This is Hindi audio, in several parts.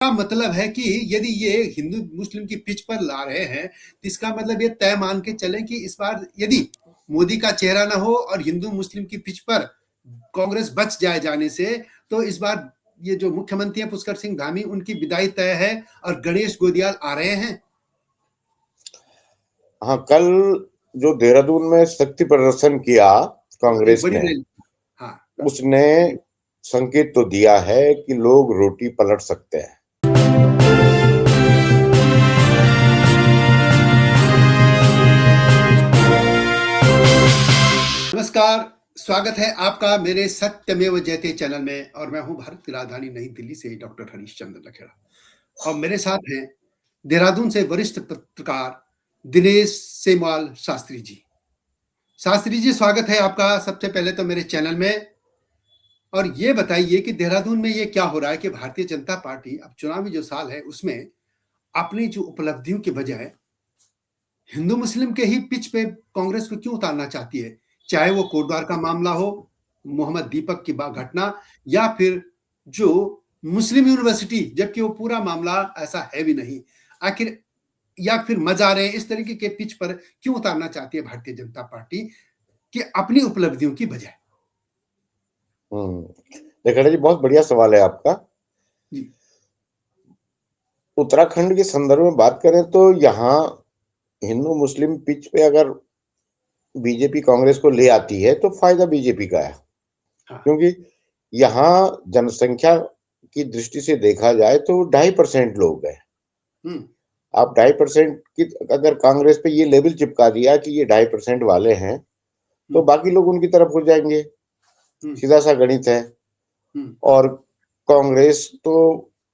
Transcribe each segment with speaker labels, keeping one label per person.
Speaker 1: का मतलब है कि यदि ये हिंदू मुस्लिम की पिच पर ला रहे हैं तो इसका मतलब ये तय मान के चलें कि इस बार यदि मोदी का चेहरा ना हो और हिंदू मुस्लिम की पिच पर कांग्रेस बच जाए जाने से, तो इस बार ये जो मुख्यमंत्री हैं पुष्कर सिंह धामी, उनकी विदाई तय है और गणेश गोदियाल आ रहे हैं।
Speaker 2: हाँ, कल जो देहरादून में शक्ति प्रदर्शन किया कांग्रेस
Speaker 1: बड़ी
Speaker 2: ने,
Speaker 1: रैली। हाँ,
Speaker 2: उसने संकेत तो दिया है कि लोग रोटी पलट सकते हैं।
Speaker 1: नमस्कार, स्वागत है आपका मेरे सत्यमेव जयते चैनल में और मैं हूं भारत की राजधानी नई दिल्ली से डॉक्टर हरीशचंद्र लखेड़ा और मेरे साथ हैं देहरादून से वरिष्ठ पत्रकार दिनेश सेमवाल शास्त्री जी। शास्त्री जी, स्वागत है आपका सबसे पहले तो मेरे चैनल में। और ये बताइए कि देहरादून में ये क्या हो रहा है कि भारतीय जनता पार्टी अब चुनावी जो साल है उसमें अपनी जो उपलब्धियों के बजाय हिंदू मुस्लिम के ही पिच पे कांग्रेस को क्यों उतारना चाहती है, चाहे वो कोटद्वार का मामला हो, मोहम्मद दीपक की घटना, या फिर जो मुस्लिम यूनिवर्सिटी, जबकि वो पूरा मामला ऐसा है भी नहीं, आखिर, या फिर मजारे, इस तरीके के पिच पर क्यों उतारना चाहती है भारतीय जनता पार्टी कि अपनी उपलब्धियों की बजाय।
Speaker 2: देखा जी, बहुत बढ़िया सवाल है आपका
Speaker 1: जी।
Speaker 2: उत्तराखंड के संदर्भ में बात करें तो यहाँ हिंदू मुस्लिम पिच पे अगर बीजेपी कांग्रेस को ले आती है तो फायदा बीजेपी का है।
Speaker 1: हाँ।
Speaker 2: क्योंकि यहाँ जनसंख्या की दृष्टि से देखा जाए तो 2.5% लोग हैं। आप 2.5% की अगर कांग्रेस पे ये लेवल चिपका दिया कि ये 2.5% वाले हैं तो बाकी लोग उनकी तरफ हो जाएंगे। सीधा सा गणित है। और कांग्रेस तो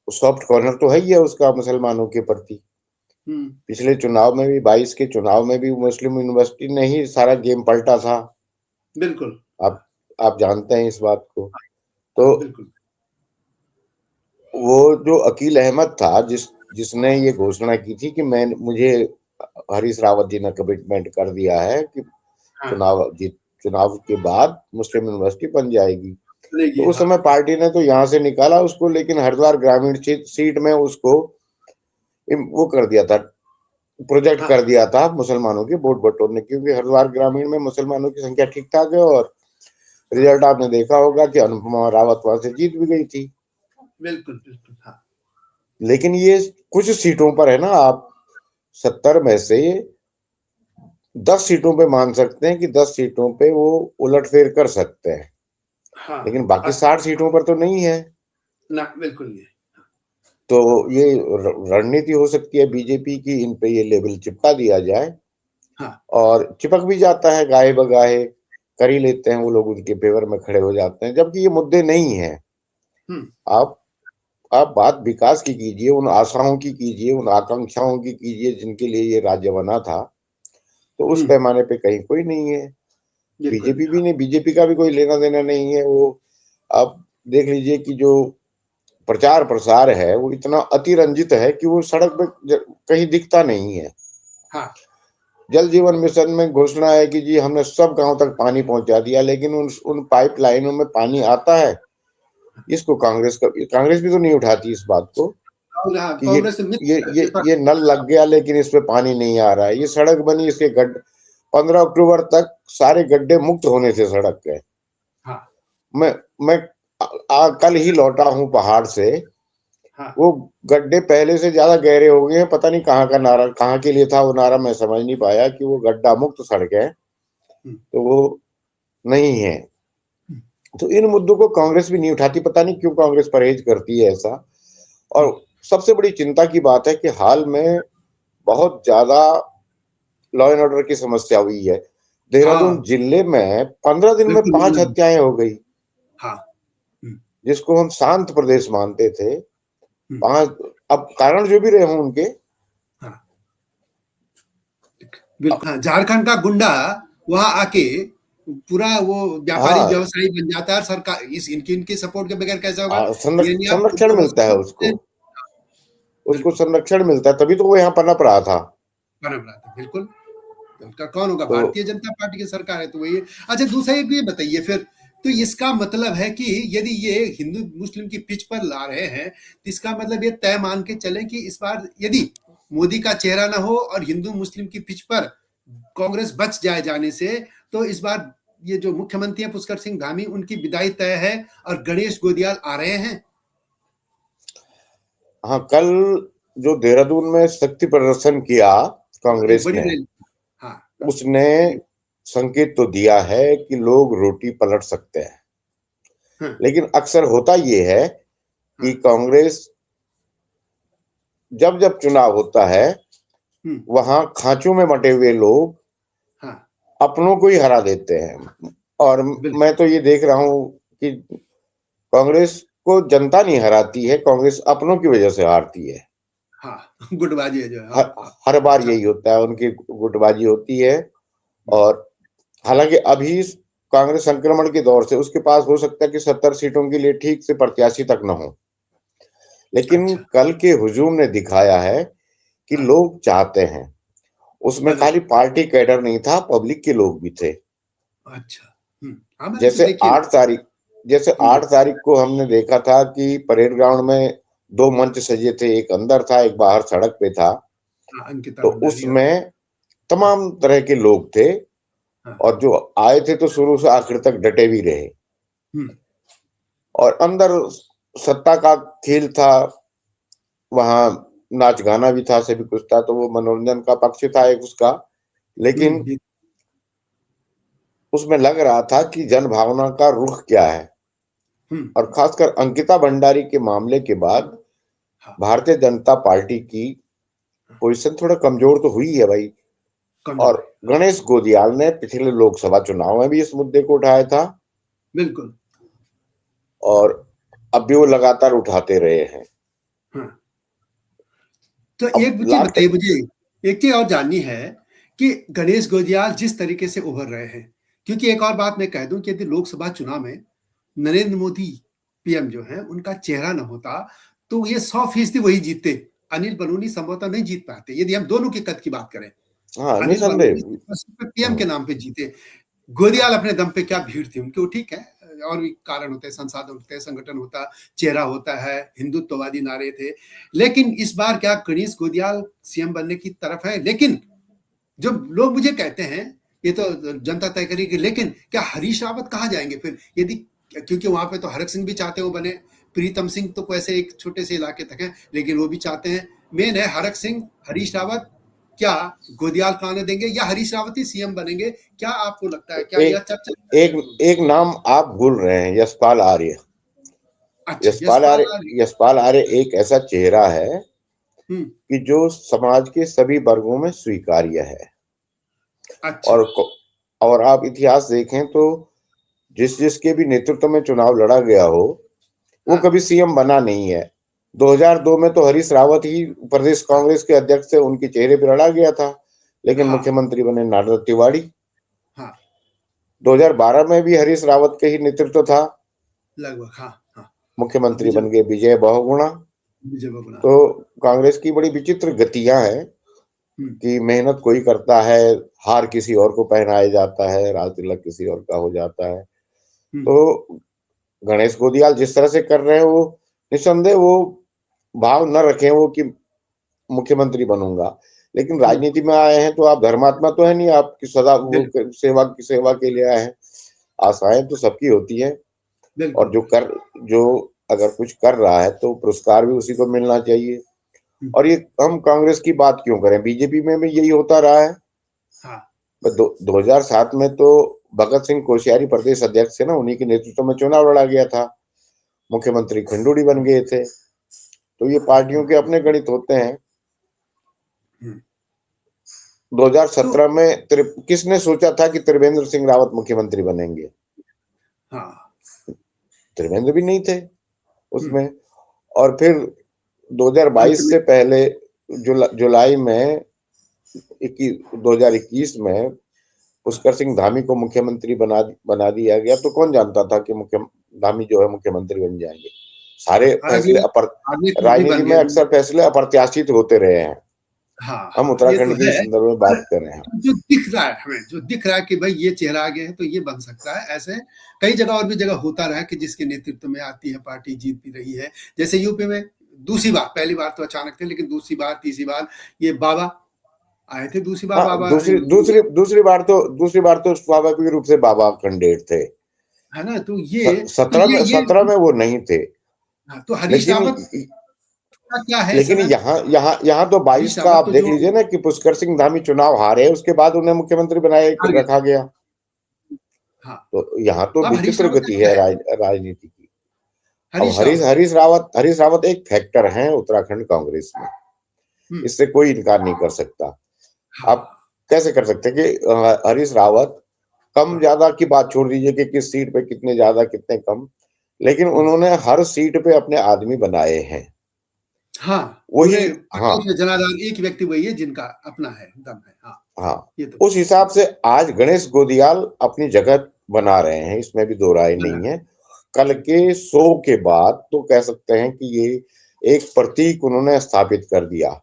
Speaker 2: सॉफ्ट कॉर्नर तो है ही है उसका मुसलमानों के प्रति। पिछले चुनाव में भी 22 के चुनाव में भी मुस्लिम यूनिवर्सिटी ने ही सारा गेम पलटा था।
Speaker 1: बिल्कुल।
Speaker 2: आप जानते हैं इस बात को। तो
Speaker 1: बिल्कुल।
Speaker 2: वो जो अकील अहमद था जिसने ये घोषणा की थी कि मुझे हरीश रावत जी ने कमिटमेंट कर दिया है कि चुनाव के बाद मुस्लिम यूनिवर्सिटी बन जाएगी। तो उस समय पार्टी ने तो यहाँ से निकाला उसको, लेकिन हरिद्वार ग्रामीण सीट में उसको वो कर दिया था, प्रोजेक्ट कर दिया था मुसलमानों के वोट बटोरने, क्योंकि हरिद्वार ग्रामीण में मुसलमानों की संख्या ठीक ठाक है और रिजल्ट आपने देखा होगा कि अनुपमा रावत वहां से जीत भी गई थी।
Speaker 1: बिल्कुल बिल्कुल। हाँ।
Speaker 2: लेकिन ये कुछ सीटों पर है ना, आप 70 में से 10 सीटों पे मान सकते हैं कि 10 सीटों पे वो उलटफेर कर सकते हैं।
Speaker 1: हाँ,
Speaker 2: लेकिन बाकी 60 सीटों पर तो नहीं है
Speaker 1: ना। बिल्कुल नहीं।
Speaker 2: तो ये रणनीति हो सकती है बीजेपी की, इन पे ये लेबल चिपका दिया जाए।
Speaker 1: हाँ।
Speaker 2: और चिपक भी जाता है, गाहे बगाहे कर ही लेते हैं वो लोग, उनके फेवर में खड़े हो जाते हैं, जबकि ये मुद्दे नहीं है। आप बात विकास की कीजिए, उन आशाओं की कीजिए, उन आकांक्षाओं की कीजिए जिनके लिए ये राज्य बना था, तो उस पैमाने पे कहीं कोई नहीं है। बीजेपी भी नहीं, बीजेपी का भी कोई लेना देना नहीं है। वो आप देख लीजिए कि जो प्रचार प्रसार है वो इतना अतिरंजित है कि वो सड़क पे कहीं दिखता नहीं है।
Speaker 1: हाँ।
Speaker 2: जल जीवन मिशन में घोषणा है कि जी हमने सब गांव तक पानी पहुंचा दिया, लेकिन उन पाइपलाइनों में पानी आता है, इसको कांग्रेस भी तो नहीं उठाती इस बात को कि ये नल लग गया लेकिन इसमें पानी नहीं आ रहा है। ये सड़क बनी, इसके 15 अक्टूबर तक सारे गड्ढे मुक्त होने से सड़क के।
Speaker 1: हाँ।
Speaker 2: मैं कल ही लौटा हूं पहाड़ से।
Speaker 1: हाँ।
Speaker 2: वो गड्ढे पहले से ज्यादा गहरे हो गए हैं। पता नहीं कहाँ का नारा, कहाँ के लिए था वो नारा, मैं समझ नहीं पाया कि वो गड्ढा मुक्त सड़क है तो वो नहीं है। तो इन मुद्दों को कांग्रेस भी नहीं उठाती, पता नहीं क्यों कांग्रेस परहेज करती है ऐसा। और सबसे बड़ी चिंता की बात है कि हाल में बहुत ज्यादा लॉ एंड ऑर्डर की समस्या हुई है। देहरादून जिले में 15 दिन में 5 हत्याएं हो गई।
Speaker 1: हाँ।
Speaker 2: जिसको हम शांत प्रदेश मानते थे, 5, अब कारण जो भी रहे हों उनके।
Speaker 1: झारखंड का गुंडा वहां आके पूरा वो व्यापारी व्यवसायी बन जाता है। सरकार इनके सपोर्ट के बगैर कैसे होगा?
Speaker 2: संरक्षण मिलता है उसको संरक्षण मिलता है, तभी तो वो यहाँ पनप रहा था।
Speaker 1: बिल्कुल। उसका कौन होगा? भारतीय जनता पार्टी की सरकार है तो वही है। अच्छा, दूसरा ये भी बताइए फिर तो इसका मतलब है कि यदि ये हिंदू मुस्लिम की पिच पर ला रहे हैं तो इसका मतलब ये तय मान के चले कि इस बार यदि मोदी का चेहरा ना हो और हिंदू मुस्लिम की पिच पर कांग्रेस बच जाए जाने से, तो इस बार ये जो मुख्यमंत्री है पुष्कर सिंह धामी, उनकी विदाई तय है और गणेश गोदियाल आ रहे हैं।
Speaker 2: हाँ, कल जो देहरादून में शक्ति प्रदर्शन किया कांग्रेस
Speaker 1: बड़ी
Speaker 2: ने,
Speaker 1: रैली। हाँ,
Speaker 2: उसने संकेत तो दिया है कि लोग रोटी पलट सकते हैं।
Speaker 1: हाँ,
Speaker 2: लेकिन अक्सर होता ये है कि
Speaker 1: हाँ,
Speaker 2: कांग्रेस जब जब चुनाव होता है वहां खांचों में बटे हुए लोग
Speaker 1: हाँ,
Speaker 2: अपनों को ही हरा देते हैं। और
Speaker 1: बिल्कुल।
Speaker 2: मैं तो ये देख रहा हूं कि कांग्रेस को जनता नहीं हराती है, कांग्रेस अपनों की वजह से हारती है।
Speaker 1: हाँ, गुटबाजी है जो है।
Speaker 2: हर,
Speaker 1: हाँ, हाँ,
Speaker 2: हर बार
Speaker 1: अच्छा।
Speaker 2: यही होता है, उनकी गुटबाजी होती है। और हालांकि अभी कांग्रेस संक्रमण के दौर से उसके पास हो सकता है कि 70 सीटों के लिए ठीक से प्रत्याशी तक न हो, लेकिन
Speaker 1: अच्छा।
Speaker 2: कल के हुजूम ने दिखाया है कि
Speaker 1: हाँ,
Speaker 2: लोग चाहते हैं। उसमें
Speaker 1: बदल।
Speaker 2: खाली पार्टी कैडर नहीं था, पब्लिक के लोग भी थे।
Speaker 1: अच्छा। हाँ, मैंने तो
Speaker 2: जैसे
Speaker 1: देखिए।
Speaker 2: 8 तारीख को हमने देखा था कि परेड ग्राउंड में 2 मंच सजे थे, एक अंदर था, एक बाहर सड़क पे था।
Speaker 1: हाँ, अंकिता
Speaker 2: तो
Speaker 1: भंडारी और
Speaker 2: उसमें
Speaker 1: हाँ,
Speaker 2: तमाम तरह के लोग थे,
Speaker 1: हाँ,
Speaker 2: और जो आए थे तो शुरू से आखिर तक डटे भी रहे।
Speaker 1: हम्म,
Speaker 2: और अंदर सत्ता का खेल था, वहां नाच गाना भी था, सभी कुछ था, तो वो मनोरंजन का पक्ष था एक उसका। लेकिन
Speaker 1: ये-
Speaker 2: उसमें लग रहा था कि जन भावना का रुख क्या है। और
Speaker 1: हम्म,
Speaker 2: खासकर अंकिता भंडारी के मामले के बाद
Speaker 1: हाँ,
Speaker 2: भारतीय जनता पार्टी की
Speaker 1: हाँ,
Speaker 2: पोजीशन थोड़ा कमजोर तो हुई है भाई।
Speaker 1: कमजोर
Speaker 2: और
Speaker 1: है। हाँ,
Speaker 2: गणेश गोदियाल ने पिछले लोकसभा चुनाव में भी इस मुद्दे को उठाया था,
Speaker 1: बिल्कुल।
Speaker 2: और अब भी वो लगातार उठाते रहे हैं।
Speaker 1: हाँ, तो
Speaker 2: अब
Speaker 1: एक चीज
Speaker 2: लास्ट
Speaker 1: बताइए मुझे, एक चीज और जाननी है कि गणेश गोदियाल जिस तरीके से उभर रहे हैं, क्योंकि एक और बात मैं कह दूं कि यदि लोकसभा चुनाव में नरेंद्र मोदी पीएम जो है उनका चेहरा न होता तो ये 100% वही जीतते। अनिल बलूनी संभवतः नहीं जीत पाते यदि हम दोनों के कद की बात करें।
Speaker 2: हाँ,
Speaker 1: अनिल
Speaker 2: निसंदेह।
Speaker 1: बलूनी पीएम के
Speaker 2: हम्म,
Speaker 1: नाम पे जीते। गोदियाल अपने दम पे, क्या भीड़ थी उनकी, वो ठीक है, और भी कारण होते हैं, संसाधन होते हैं, संगठन होता, चेहरा होता है, हिंदुत्ववादी नारे थे। लेकिन इस बार क्या गणेश गोदियाल सीएम बनने की तरफ है? लेकिन जो लोग मुझे कहते हैं, ये तो जनता तय करेगी, लेकिन क्या हरीश रावत कहाँ जाएंगे फिर यदि, क्योंकि वहां पे तो हरक सिंह भी चाहते हो बने, प्रीतम सिंह तो वैसे एक छोटे से इलाके तक है लेकिन वो भी चाहते हैं। मेन है हरक सिंह, हरीश रावत। क्या गोदियाल को आने देंगे या हरीश रावत ही सीएम बनेंगे? क्या आपको लगता है, क्या यह
Speaker 2: एक
Speaker 1: चर्चा है
Speaker 2: एक
Speaker 1: देहरादून?
Speaker 2: एक नाम आप भूल रहे हैं, यशपाल आर्य।
Speaker 1: अच्छा, यशपाल आर्य।
Speaker 2: यशपाल आर्य एक ऐसा चेहरा है
Speaker 1: हम्म।
Speaker 2: कि जो समाज के सभी वर्गों में स्वीकार्य है।
Speaker 1: अच्छा।
Speaker 2: और और आप इतिहास देखें तो जिस जिसके भी नेतृत्व में चुनाव लड़ा गया हो, वो
Speaker 1: हाँ,
Speaker 2: कभी सीएम बना नहीं है। 2002 में तो हरीश रावत ही प्रदेश
Speaker 1: हाँ,
Speaker 2: कांग्रेस के अध्यक्ष थे, उनके चेहरे पर लड़ा गया था, लेकिन
Speaker 1: हाँ,
Speaker 2: मुख्यमंत्री बने नारद तिवारी।
Speaker 1: हाँ,
Speaker 2: 2012 में भी हरीश रावत के ही नेतृत्व था,
Speaker 1: लगभग। हाँ, हाँ। अब
Speaker 2: मुख्यमंत्री
Speaker 1: विजय,
Speaker 2: बन गए विजय बहुगुणा।
Speaker 1: विजय बगुना।
Speaker 2: तो कांग्रेस की बड़ी विचित्र गतियां हैं
Speaker 1: हम्म,
Speaker 2: कि मेहनत कोई करता है, हार किसी और को पहनाया जाता है, राज तिलक किसी और का हो जाता है।
Speaker 1: हम्म।
Speaker 2: तो गणेश गोदियाल जिस तरह से कर रहे हैं, वो निस्संदेह वो भाव न रखे वो कि मुख्यमंत्री बनूंगा। लेकिन
Speaker 1: हम्म,
Speaker 2: राजनीति में आए हैं तो आप धर्मात्मा तो है नहीं, आपकी सदा वो
Speaker 1: बिल्कुल,
Speaker 2: सेवा के लिए आए हैं। आशाएं तो सबकी होती है, और
Speaker 1: बिल्कुल,
Speaker 2: जो जो अगर कुछ कर रहा है तो पुरस्कार भी उसी को मिलना चाहिए।
Speaker 1: हम्म,
Speaker 2: और ये हम कांग्रेस की बात क्यों करें, बीजेपी में भी यही होता रहा है।
Speaker 1: हाँ,
Speaker 2: 2007 में तो भगत सिंह कोश्यारी प्रदेश अध्यक्ष थे ना, उन्हीं के नेतृत्व में चुनाव लड़ा गया था, मुख्यमंत्री खंडूड़ी बन गए थे। तो ये पार्टियों
Speaker 1: हम्म,
Speaker 2: के अपने गणित होते हैं।
Speaker 1: हम्म। तो
Speaker 2: 2017 में किसने सोचा था कि त्रिवेंद्र सिंह रावत मुख्यमंत्री बनेंगे?
Speaker 1: हाँ,
Speaker 2: त्रिवेंद्र भी नहीं थे
Speaker 1: हम्म,
Speaker 2: उसमें। और फिर
Speaker 1: अंत
Speaker 2: 2022
Speaker 1: में।
Speaker 2: से पहले जुलाई में 2021 में
Speaker 1: हाँ,
Speaker 2: पुष्कर सिंह धामी को मुख्यमंत्री बना दिया गया। तो कौन जानता था कि मुख्य धामी जो है मुख्यमंत्री बन जाएंगे?
Speaker 1: हाँ,
Speaker 2: सारे
Speaker 1: और अगले
Speaker 2: फैसले
Speaker 1: आगे खुद भी
Speaker 2: राजनीति
Speaker 1: बन
Speaker 2: में
Speaker 1: गए।
Speaker 2: अक्सर फैसले अप्रत्याशित होते रहे हैं।
Speaker 1: हाँ,
Speaker 2: हम
Speaker 1: हाँ, ये तो
Speaker 2: उत्तराखंड के
Speaker 1: है।
Speaker 2: संदर्भ में
Speaker 1: पर
Speaker 2: बात कर रहे हैं।
Speaker 1: जो दिख रहा है हमें, जो दिख रहा है कि भाई ये चेहरा आगे है तो ये बन सकता है, ऐसे कई जगह और भी जगह होता रहा है कि जिसके नेतृत्व में आती है पार्टी जीत भी रही है। जैसे यूपी में दूसरी बार, पहली बार तो अचानक थे, लेकिन दूसरी बार, तीसरी बार ये बाबा आए थे, दूसरी बार
Speaker 2: हाँ,
Speaker 1: बाबा
Speaker 2: दूसरी बार तो स्वाभाविक रूप से बाबा कैंडिडेट थे।
Speaker 1: है ना? तो ये तो
Speaker 2: 17 में वो नहीं थे।
Speaker 1: हाँ, तो हरीश
Speaker 2: लेकिन
Speaker 1: रावत का क्या है इस
Speaker 2: लेकिन
Speaker 1: समय?
Speaker 2: यहाँ तो
Speaker 1: हरीश
Speaker 2: 22 का
Speaker 1: रावत
Speaker 2: आप
Speaker 1: तो
Speaker 2: देख
Speaker 1: जो
Speaker 2: लीजिए ना कि पुष्कर सिंह धामी चुनाव हारे, उसके बाद उन्हें मुख्यमंत्री बनाए
Speaker 1: हार गए,
Speaker 2: रखा गया।
Speaker 1: हाँ,
Speaker 2: तो यहाँ तो
Speaker 1: अब हरीश
Speaker 2: विचित्र
Speaker 1: रावत का
Speaker 2: गति
Speaker 1: क्या
Speaker 2: है
Speaker 1: है?
Speaker 2: राजनीति की। अब
Speaker 1: हरीश रावत।
Speaker 2: हरीश रावत एक फैक्टर हैं उत्तराखंड कांग्रेस में,
Speaker 1: हुँ,
Speaker 2: इससे कोई इनकार नहीं कर सकता।
Speaker 1: हाँ,
Speaker 2: आप कैसे कर सकते हैं कि हरीश रावत कम
Speaker 1: हाँ,
Speaker 2: ज्यादा की बात छोड़ दीजिए कि किस सीट पे कितने ज्यादा कितने कम, लेकिन
Speaker 1: हुँ।
Speaker 2: उन्होंने हर सीट पे अपने आदमी बनाए हैं।
Speaker 1: हाँ,
Speaker 2: वही,
Speaker 1: पूरे
Speaker 2: हाँ,
Speaker 1: पट्टे में जनाधार एक ही व्यक्ति वही है जिनका अपना है, दम है। हाँ,
Speaker 2: हाँ,
Speaker 1: ये तो
Speaker 2: उस हिसाब से आज गणेश गोदियाल अपनी जगह बना रहे हैं, इसमें भी दो राय
Speaker 1: बना
Speaker 2: नहीं है। कल के शो के बाद तो कह सकते हैं कि ये एक प्रतीक उन्होंने स्थापित कर दिया।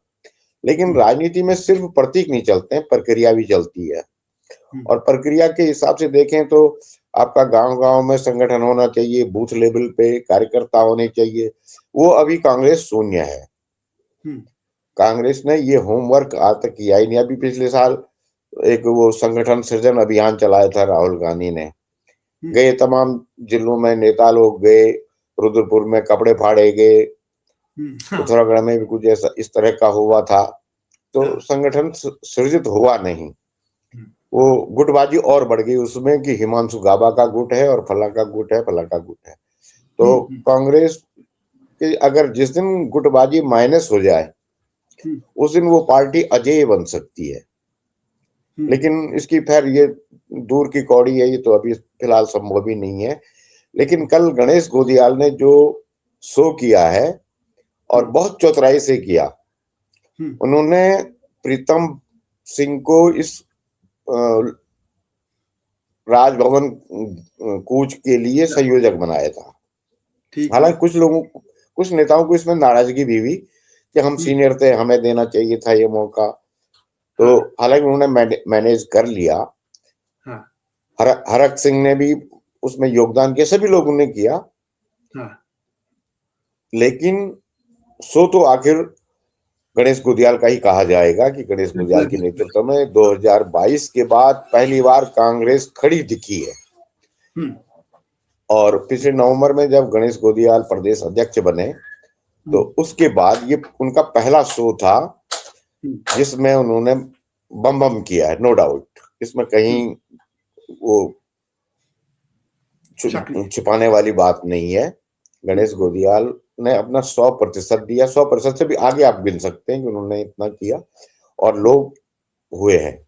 Speaker 2: लेकिन
Speaker 1: हुँ,
Speaker 2: राजनीति में सिर्फ प्रतीक नहीं चलते हैं, प्रक्रिया भी चलती है।
Speaker 1: हुँ,
Speaker 2: और प्रक्रिया के हिसाब से देखें तो आपका गांव-गांव में संगठन होना चाहिए, बूथ लेवल पे कार्यकर्ता होने चाहिए। वो अभी कांग्रेस शून्य है।
Speaker 1: हुँ,
Speaker 2: कांग्रेस ने ये होमवर्क आज तक किया ही नहीं। अभी पिछले साल एक वो संगठन सृजन अभियान चलाया था राहुल गांधी ने।
Speaker 1: हुँ,
Speaker 2: गए तमाम जिलों में नेता लोग गए, रुद्रपुर में कपड़े फाड़े गए,
Speaker 1: हुँ, हाँ,
Speaker 2: पिथौरागढ़ में भी कुछ ऐसा इस तरह का हुआ था। तो
Speaker 1: हाँ,
Speaker 2: संगठन सृजित हुआ नहीं।
Speaker 1: हुँ,
Speaker 2: वो गुटबाजी और बढ़ गई उसमें कि हिमांशु गाबा का गुट है और फला का गुट है, फला का गुट है।
Speaker 1: हुँ,
Speaker 2: तो
Speaker 1: हुँ,
Speaker 2: कांग्रेस के अगर जिस दिन गुटबाजी माइनस हो जाए,
Speaker 1: हुँ,
Speaker 2: उस दिन वो पार्टी अजेय बन सकती है।
Speaker 1: हुँ,
Speaker 2: लेकिन इसकी खैर ये दूर की कौड़ी है, ये तो अभी फिलहाल संभव ही नहीं है। लेकिन कल गणेश गोदियाल ने जो शो किया है और
Speaker 1: हुँ,
Speaker 2: बहुत चौतराई से किया,
Speaker 1: हुँ,
Speaker 2: उन्होंने प्रीतम सिंह को इस राजभवन कूच के लिए
Speaker 1: अच्छा,
Speaker 2: संयोजक बनाया था।
Speaker 1: ठीक है।
Speaker 2: हालांकि कुछ नेताओं को इसमें नाराजगी भी हुई कि हम
Speaker 1: हुँ,
Speaker 2: सीनियर थे, हमें देना चाहिए था ये मौका। तो
Speaker 1: हाँ,
Speaker 2: हालांकि उन्होंने मैनेज कर लिया।
Speaker 1: हाँ,
Speaker 2: हरक सिंह ने भी उसमें योगदान किया, सभी लोगों ने किया।
Speaker 1: हाँ,
Speaker 2: लेकिन सो तो आखिर गणेश गुदियाल का ही कहा जाएगा कि गणेश गुदियाल के नेतृत्व में 2022 के बाद पहली बार कांग्रेस खड़ी दिखी है।
Speaker 1: हुँ,
Speaker 2: और पिछले नवंबर में जब गणेश गोदियाल प्रदेश अध्यक्ष बने,
Speaker 1: हुँ,
Speaker 2: तो उसके बाद ये उनका पहला शो था
Speaker 1: हुँ,
Speaker 2: जिसमें उन्होंने बम बम किया है, नो डाउट। इसमें
Speaker 1: हुँ,
Speaker 2: कहीं वो
Speaker 1: शक नहीं है।
Speaker 2: छिपाने वाली बात नहीं है।
Speaker 1: हुँ,
Speaker 2: गणेश गोदियाल ने अपना 100% दिया, 100% से भी आगे आप गिन सकते हैं कि उन्होंने इतना किया और
Speaker 1: हुँ,
Speaker 2: लोग हुए हैं।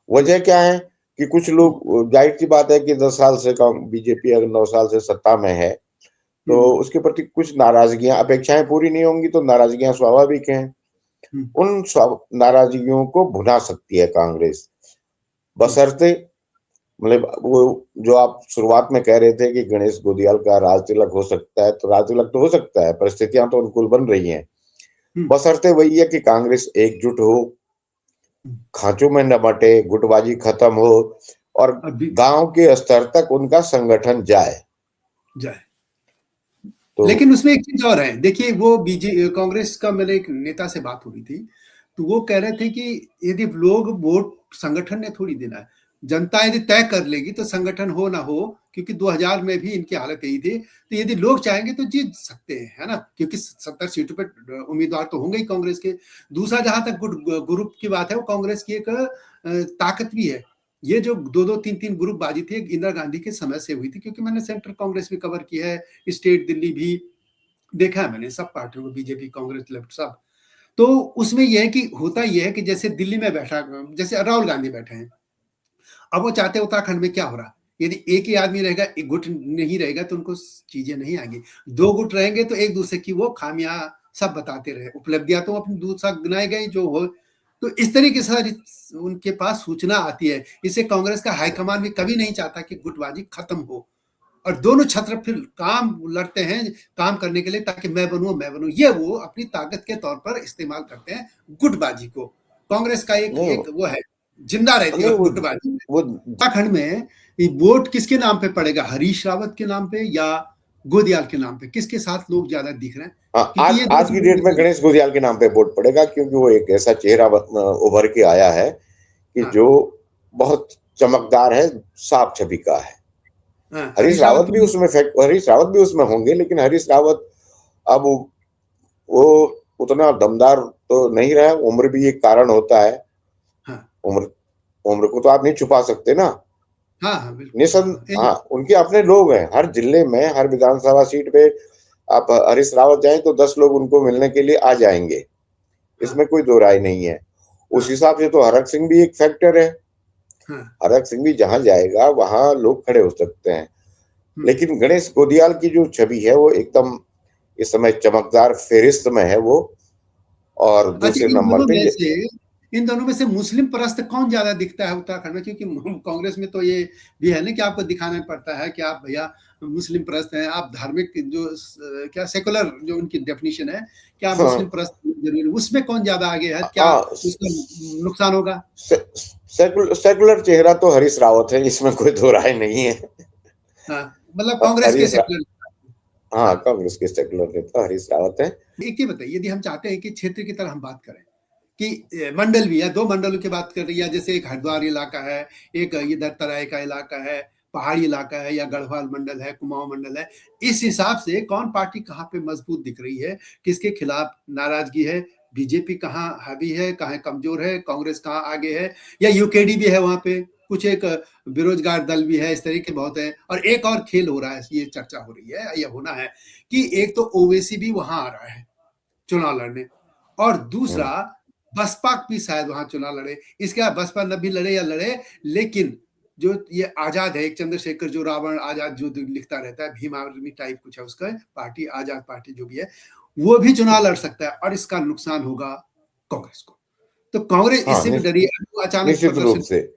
Speaker 2: वजह क्या है कि कुछ
Speaker 1: हुँ,
Speaker 2: लोग, जाहिर सी बात है कि 10 साल से बीजेपी अगर 9 साल से सत्ता में है, तो
Speaker 1: हुँ,
Speaker 2: उसके प्रति कुछ नाराजगियां, अपेक्षाएं पूरी नहीं होंगी तो नाराजगियां स्वाभाविक हैं।
Speaker 1: हुँ,
Speaker 2: उन नाराजगियों को भुना सकती है कांग्रेस,
Speaker 1: हुँ,
Speaker 2: बशर्ते, मतलब वो जो आप शुरुआत में कह रहे थे कि गणेश गोदियाल का राज तिलक हो सकता है, तो राज तिलक तो हो सकता है, परिस्थितियां तो अनुकूल बन रही हैं।
Speaker 1: हुँ,
Speaker 2: बशर्ते वही है कि कांग्रेस एकजुट हो,
Speaker 1: हुँ,
Speaker 2: खांचों में न बटे, गुटबाजी खत्म हो और
Speaker 1: अभी
Speaker 2: गांव के स्तर तक उनका संगठन जाए।
Speaker 1: जाए।
Speaker 2: तो
Speaker 1: लेकिन उसमें एक चीज़ और है, देखिए वो कांग्रेस का मेरे एक नेता से बात हो रही थी, तो वो कह रहे थे कि यदि लोग वोट संगठन ने थोड़ी देना है, जनता यदि तय कर लेगी तो संगठन हो ना हो, क्योंकि 2000 में भी इनकी हालत यही थी, तो यदि लोग चाहेंगे तो जीत सकते हैं, है ना? क्योंकि 70 सीटों पे उम्मीदवार तो होंगे ही कांग्रेस के। दूसरा जहाँ तक ग्रुप की बात है, वो कांग्रेस की एक ताकत भी है। ये जो 2-2 3-3 ग्रुपबाजी थी, इंदिरा गांधी के समय से हुई थी, क्योंकि मैंने सेंट्रल कांग्रेस भी कवर की है, स्टेट दिल्ली भी देखा है मैंने, सब पार्टियों को, बीजेपी, कांग्रेस, लेफ्ट सब। तो उसमें यह है कि होता यह है कि जैसे दिल्ली में बैठा, जैसे राहुल गांधी बैठे हैं, अब वो चाहते हैं उत्तराखंड में क्या हो रहा है। यदि एक ही आदमी रहेगा, एक गुट नहीं रहेगा तो उनको चीजें नहीं आएंगी। दो गुट रहेंगे तो एक दूसरे की वो खामियां सब बताते रहे, उपलब्धियां तो अपनी दूसरा गिनाए गए जो हो। तो इस तरीके से उनके पास सूचना आती है। इससे कांग्रेस का हाईकमान भी कभी नहीं चाहता कि गुटबाजी खत्म हो, और दोनों छत्र फिर काम लड़ते हैं काम करने के लिए, ताकि मैं बनूं, ये वो अपनी ताकत के तौर पर इस्तेमाल करते हैं गुटबाजी को। कांग्रेस का एक
Speaker 2: नहीं
Speaker 1: एक वो है, जिंदा रहती है
Speaker 2: नहीं
Speaker 1: गुटबाजी।
Speaker 2: वो
Speaker 1: उत्तराखंड में ये वोट किसके नाम पे पड़ेगा, हरीश रावत के नाम पे या गोदियाल के नाम पे, किसके साथ लोग ज्यादा दिख रहे हैं?
Speaker 2: हाँ,
Speaker 1: क्योंकि
Speaker 2: आज
Speaker 1: ये
Speaker 2: आज की डेट में गणेश गोदियाल के नाम पे वोट पड़ेगा, क्योंकि वो एक ऐसा चेहरा उभर के आया है कि
Speaker 1: हाँ,
Speaker 2: जो बहुत चमकदार है, साफ छवि का है।
Speaker 1: हाँ,
Speaker 2: हरीश
Speaker 1: हरीश रावत
Speaker 2: हरीश रावत भी उसमें होंगे, लेकिन हरीश रावत अब वो उतना दमदार तो नहीं रहा। उम्र भी एक कारण होता है।
Speaker 1: हाँ,
Speaker 2: उम्र उम्र को तो आप नहीं छुपा सकते ना।
Speaker 1: हाँ, हाँ, बिल्कुल,
Speaker 2: निसं
Speaker 1: हाँ,
Speaker 2: हाँ, उनके अपने लोग हैं हर जिले में, हर विधानसभा सीट पे। आप हरीश रावत जाएं तो 10 लोग उनको मिलने के लिए आ जाएंगे,
Speaker 1: हाँ,
Speaker 2: इसमें कोई दो राय नहीं है। उस
Speaker 1: हाँ,
Speaker 2: हिसाब से तो हरक सिंह भी एक फैक्टर है।
Speaker 1: हाँ,
Speaker 2: हरक सिंह भी जहां जाएगा वहां लोग खड़े हो सकते हैं।
Speaker 1: हम्म।
Speaker 2: लेकिन गणेश गोदियाल की जो छवि है वो एकदम इस समय चमकदार फेरिस्त में है वो। और
Speaker 1: अच्छा,
Speaker 2: दूसरे नंबर पे
Speaker 1: इन दोनों में से मुस्लिम परस्त कौन ज्यादा दिखता है उत्तराखंड में? क्योंकि कांग्रेस में तो ये भी है ना कि आपको दिखाना पड़ता है कि आप भैया मुस्लिम परस्त हैं, आप धार्मिक जो क्या सेकुलर जो उनकी डेफिनेशन है, क्या आप मुस्लिम
Speaker 2: हाँ,
Speaker 1: परस्त जरूर, उसमें कौन ज्यादा आगे है, क्या
Speaker 2: हाँ,
Speaker 1: उसका नुकसान होगा?
Speaker 2: सेकुलर चेहरा तो हरीश रावत है, इसमें कोई दो राय नहीं है।
Speaker 1: हाँ, मतलब कांग्रेस के
Speaker 2: हरीश
Speaker 1: सेकुलर।
Speaker 2: हाँ,
Speaker 1: हाँ,
Speaker 2: कांग्रेस के सेकुलर नेता हरीश रावत है।
Speaker 1: एक ही बताइए, यदि हम चाहते हैं कि क्षेत्र की तरह हम बात करें कि मंडल भी है, दो मंडलों की बात कर रही है, जैसे एक हरिद्वार इलाका है, एक इधर तराई का इलाका है, पहाड़ी इलाका है, या गढ़वाल मंडल है, कुमाऊं मंडल है। इस हिसाब से कौन पार्टी कहाँ पे मजबूत दिख रही है, किसके खिलाफ नाराजगी है, बीजेपी कहाँ हावी है, कहाँ कमजोर है, कांग्रेस कहाँ आगे है, या यूकेडी भी है वहां पे, कुछ एक बेरोजगार दल भी है, इस तरह के बहुत है। और एक और खेल हो रहा है, ये चर्चा हो रही है, ये होना है कि एक तो ओवैसी भी वहां आ रहा है चुनाव लड़ने, और दूसरा बसपा भी शायद वहां चुनाव लड़े। इसके बाद बसपा न भी लड़े या लड़े, लेकिन जो ये आजाद है, एक चंद्रशेखर जो रावण आजाद जो लिखता रहता है, भीम आर्मी टाइप कुछ है उसका पार्टी, आजाद पार्टी जो भी है, वो भी चुनाव लड़ सकता है, और इसका नुकसान होगा कांग्रेस को। तो कांग्रेस
Speaker 2: हाँ,
Speaker 1: इससे भी डरी है, अचानक
Speaker 2: निश्चित रूप
Speaker 1: प्रदर्शन,
Speaker 2: से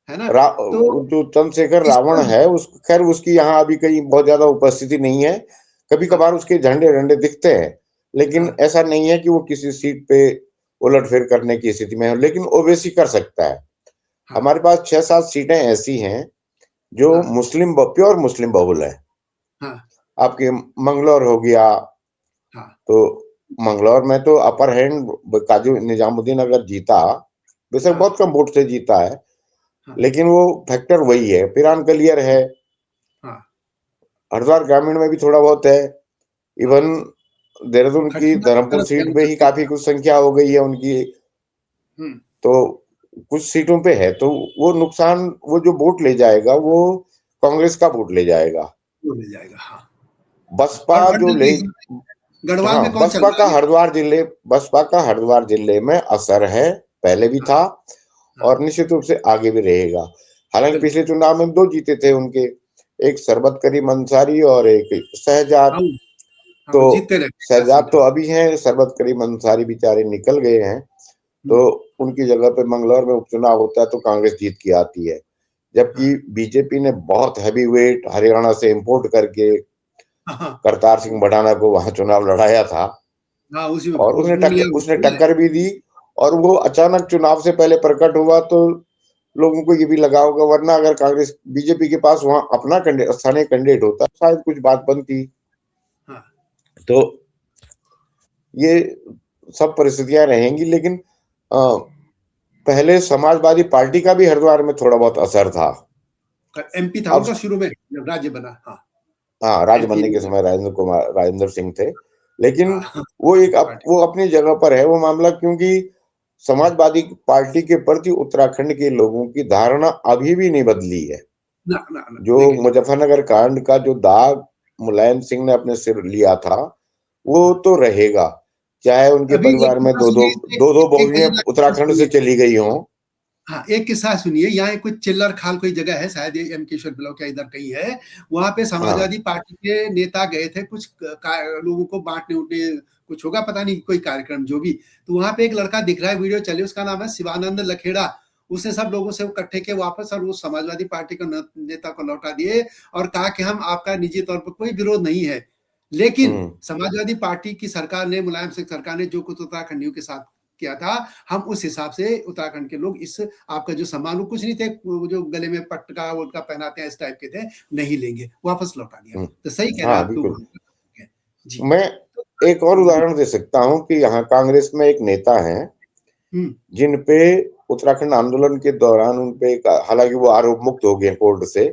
Speaker 1: है ना? तो
Speaker 2: जो चंद्रशेखर रावण
Speaker 1: इसका
Speaker 2: है उस खैर उसकी यहाँ अभी कहीं बहुत ज्यादा उपस्थिति नहीं है। कभी
Speaker 1: हाँ,
Speaker 2: कभार उसके झंडे झंडे दिखते हैं, लेकिन
Speaker 1: हाँ,
Speaker 2: ऐसा नहीं है कि वो किसी सीट पे उलटफेर करने की स्थिति में है, लेकिन ओवैसी कर सकता है।
Speaker 1: हाँ,
Speaker 2: हमारे पास 6-7 सीटें ऐसी हैं जो
Speaker 1: हाँ,
Speaker 2: प्योर मुस्लिम बहुल है।
Speaker 1: हाँ,
Speaker 2: आपके मंगलौर हो गया,
Speaker 1: हाँ,
Speaker 2: तो मंगलौर में तो अपर हैंड काजी निजामुद्दीन अगर जीता, बेशक
Speaker 1: हाँ,
Speaker 2: बहुत कम वोट से जीता है,
Speaker 1: हाँ,
Speaker 2: लेकिन वो फैक्टर वही है। पिरान कलियर है।
Speaker 1: हाँ,
Speaker 2: हरिद्वार ग्रामीण में भी थोड़ा बहुत है।
Speaker 1: हाँ,
Speaker 2: इवन देहरादून की
Speaker 1: खटीमा की
Speaker 2: धर्मपुर
Speaker 1: तरफ
Speaker 2: सीट
Speaker 1: जाने
Speaker 2: पे
Speaker 1: का
Speaker 2: ही
Speaker 1: खेल
Speaker 2: काफी
Speaker 1: है।
Speaker 2: कुछ संख्या हो गई है उनकी।
Speaker 1: हम्म,
Speaker 2: तो कुछ सीटों पे है, तो वो नुकसान, वो जो वोट ले जाएगा वो कांग्रेस का वोट ले जाएगा।
Speaker 1: वो मिल जाएगा, हाँ।
Speaker 2: बसपा
Speaker 1: और
Speaker 2: जो
Speaker 1: मंडल
Speaker 2: ले
Speaker 1: के हिसाब से गढ़वाल
Speaker 2: हाँ,
Speaker 1: में कौन चल रहा है?
Speaker 2: बसपा का हरिद्वार जिले में असर है, पहले भी
Speaker 1: हाँ,
Speaker 2: था
Speaker 1: हाँ,
Speaker 2: और निश्चित रूप से आगे भी रहेगा। हालांकि
Speaker 1: बिल्कुल।
Speaker 2: पिछले चुनाव में 2 जीते थे उनके, एक सरबत करीम अंसारी और एक
Speaker 1: हाँ,
Speaker 2: शहजाद।
Speaker 1: हाँ,
Speaker 2: तो
Speaker 1: वो जीतते रहते हैं, मैं
Speaker 2: शहजाद तो
Speaker 1: समझा।
Speaker 2: अभी हैं, सरबत करीम अंसारी बेचारे निकल गए हैं। तो
Speaker 1: हम्म,
Speaker 2: उनकी जगह पे मंगलौर में उपचुनाव होता है तो कांग्रेस जीत के आती है।
Speaker 1: हाँ,
Speaker 2: जबकि बीजेपी ने बहुत हैवी वेट हरियाणा से इंपोर्ट करके
Speaker 1: हाँ,
Speaker 2: करतार सिंह भडाना को वहां चुनाव लड़ाया था,
Speaker 1: हाँ, उसी में
Speaker 2: और
Speaker 1: उंगलियां
Speaker 2: उसने टक्कर भी दी। और वो अचानक चुनाव से पहले प्रकट हुआ तो लोगों को ये भी लगा होगा, वरना अगर कांग्रेस बीजेपी के पास वहां अपना स्थानीय कैंडिडेट होता शायद कुछ बात बनती।
Speaker 1: हाँ,
Speaker 2: तो ये सब परिस्थितियां रहेंगी, लेकिन पहले समाजवादी पार्टी का भी हरिद्वार में थोड़ा बहुत असर था।
Speaker 1: एमपी था
Speaker 2: अब
Speaker 1: उनका शुरू में जब राज्य बना, हाँ।
Speaker 2: हाँ, राज्य
Speaker 1: एमपी
Speaker 2: बनने
Speaker 1: में
Speaker 2: के समय राजेंद्र सिंह थे, लेकिन
Speaker 1: हाँ, पार्टी
Speaker 2: वो अपनी जगह पर है वो मामला, क्योंकि समाजवादी पार्टी के प्रति उत्तराखंड के लोगों की धारणा अभी भी नहीं बदली है।
Speaker 1: ना ना ना,
Speaker 2: जो
Speaker 1: नेगेटिव है।
Speaker 2: मुजफ्फरनगर कांड का जो दाग मुलायम सिंह ने अपने सिर लिया था वो
Speaker 1: हाँ,
Speaker 2: तो रहेगा, चाहे उनके
Speaker 1: अभी एक
Speaker 2: परिवार में
Speaker 1: किस्सा सुनिए,
Speaker 2: दो दो
Speaker 1: एक
Speaker 2: बहुएं
Speaker 1: मजेदार किस्सा
Speaker 2: उत्तराखंड से
Speaker 1: सुनिए।
Speaker 2: चली गई हों।
Speaker 1: हाँ, एक किस्सा सुनिए, यहाँ कुछ चिल्लर खाल कोई जगह है, शायद ये एमकेश्वर ब्लॉक या इधर कहीं है। वहां पे
Speaker 2: हाँ,
Speaker 1: समाजवादी पार्टी के नेता गए थे कुछ लोगों को बांटने उठने, कुछ होगा पता नहीं, कोई कार्यक्रम जो भी। तो वहां पे एक लड़का दिख रहा है, वीडियो चली, उसका नाम है शिवानंद लखेड़ा। उसने सब लोगों से इकट्ठे के वापस, और वो समाजवादी पार्टी के नेता को लौटा दिए, और कहा कि हम आपका निजी तौर पर कोई विरोध नहीं है, लेकिन
Speaker 2: हम्म,
Speaker 1: समाजवादी पार्टी की सरकार ने, मुलायम सिंह सरकार ने जो कुछ उत्तराखंडियों के साथ किया था, हम उस हिसाब से उत्तराखंड के लोग इस आपका जो सम्मान, वो कुछ नहीं थे, वो जो गले में पटका वोटका पहनाते हैं इस टाइप के थे, नहीं लेंगे, वापस लौटा दिया। तो सही कह रहे हैं
Speaker 2: हाँ,
Speaker 1: आपके
Speaker 2: बिल्कुल।
Speaker 1: ऊपर। जी।
Speaker 2: मैं एक और उदाहरण दे सकता हूँ कि यहाँ कांग्रेस में एक नेता हैं
Speaker 1: हुँ।
Speaker 2: जिन पे उत्तराखंड आंदोलन के दौरान उन पे हालांकि वो आरोप मुक्त हो गए कोर्ट से,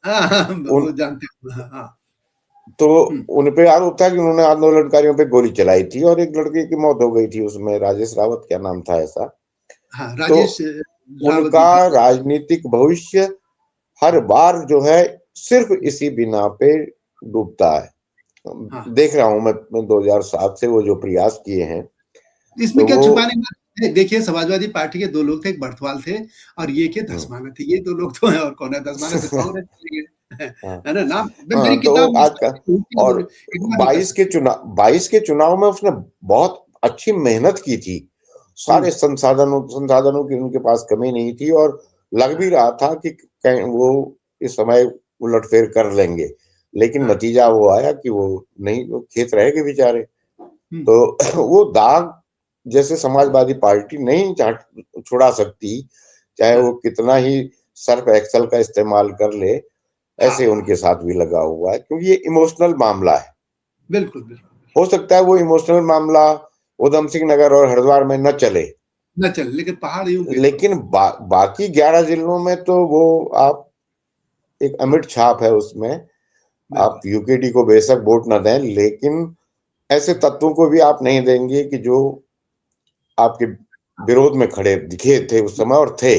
Speaker 1: हाँ, हाँ,
Speaker 2: उन
Speaker 1: वो जानते हैं। हाँ, हाँ।
Speaker 2: तो
Speaker 1: हुँ।
Speaker 2: उन पे आरोप था कि उन्होंने आंदोलनकारियों पे गोली चलाई थी और एक लड़के की मौत हो गई थी उसमें, राजेश रावत क्या नाम था ऐसा।
Speaker 1: हाँ,
Speaker 2: तो
Speaker 1: राजेश रावत
Speaker 2: उनका
Speaker 1: जी थे।
Speaker 2: राजनीतिक भविष्य हर
Speaker 1: हाँ,
Speaker 2: बार जो है सिर्फ
Speaker 1: हुँ,
Speaker 2: इसी बिना पे डूबता है।
Speaker 1: हाँ।
Speaker 2: देख रहा हूं मैं 2007 से वो जो प्रयास किए हैं,
Speaker 1: इसमें
Speaker 2: तो
Speaker 1: क्या
Speaker 2: वो
Speaker 1: छुपाने की बात है? देखिए, समाजवादी पार्टी के 2 लोग थे, एक बर्थवाल थे और ये के
Speaker 2: हम्म,
Speaker 1: धसमाना थे। ये 2 लोग तो हैं, और कौन है? धसमाना तो कांग्रेस चली गई।
Speaker 2: हाँ,
Speaker 1: है ना? नाम मैं मेरी
Speaker 2: हाँ, तो
Speaker 1: किताब में
Speaker 2: आज का और
Speaker 1: इग्नोर नहीं कर सकते।
Speaker 2: 22 के चुनाव में उसने बहुत अच्छी मेहनत की थी।
Speaker 1: हुँ,
Speaker 2: सारे संसाधनों की उनके पास कमी नहीं थी और लग भी रहा था कि कहीं वो इस समय उलटफेर कर लेंगे, लेकिन
Speaker 1: हाँ,
Speaker 2: नतीजा वो आया कि वो नहीं, वो खेत रह गए बेचारे।
Speaker 1: हुँ,
Speaker 2: तो वो दाग जैसे समाजवादी पार्टी नहीं छुड़ा सकती, चाहे
Speaker 1: हाँ,
Speaker 2: वो कितना ही सर्फ एक्सेल का इस्तेमाल कर ले,
Speaker 1: हाँ,
Speaker 2: ऐसे
Speaker 1: हाँ।
Speaker 2: उनके साथ भी लगा हुआ है क्योंकि ये इमोशनल मामला है।
Speaker 1: बिल्कुल, बिल्कुल।
Speaker 2: हो सकता है वो इमोशनल मामला उधम सिंह नगर और हरिद्वार में न चले,
Speaker 1: ना चले, लेकिन पहाड़ यूँ बिल्कुल।
Speaker 2: लेकिन बाकी 11 जिलों में तो वो आप एक
Speaker 1: हाँ,
Speaker 2: अमिट छाप है उसमें। आप
Speaker 1: बिल्कुल।
Speaker 2: यूकेडी को बेशक वोट न दें, लेकिन ऐसे तत्वों को भी आप नहीं देंगे कि जो आपके विरोध में खड़े दिखे थे उस समय और थे।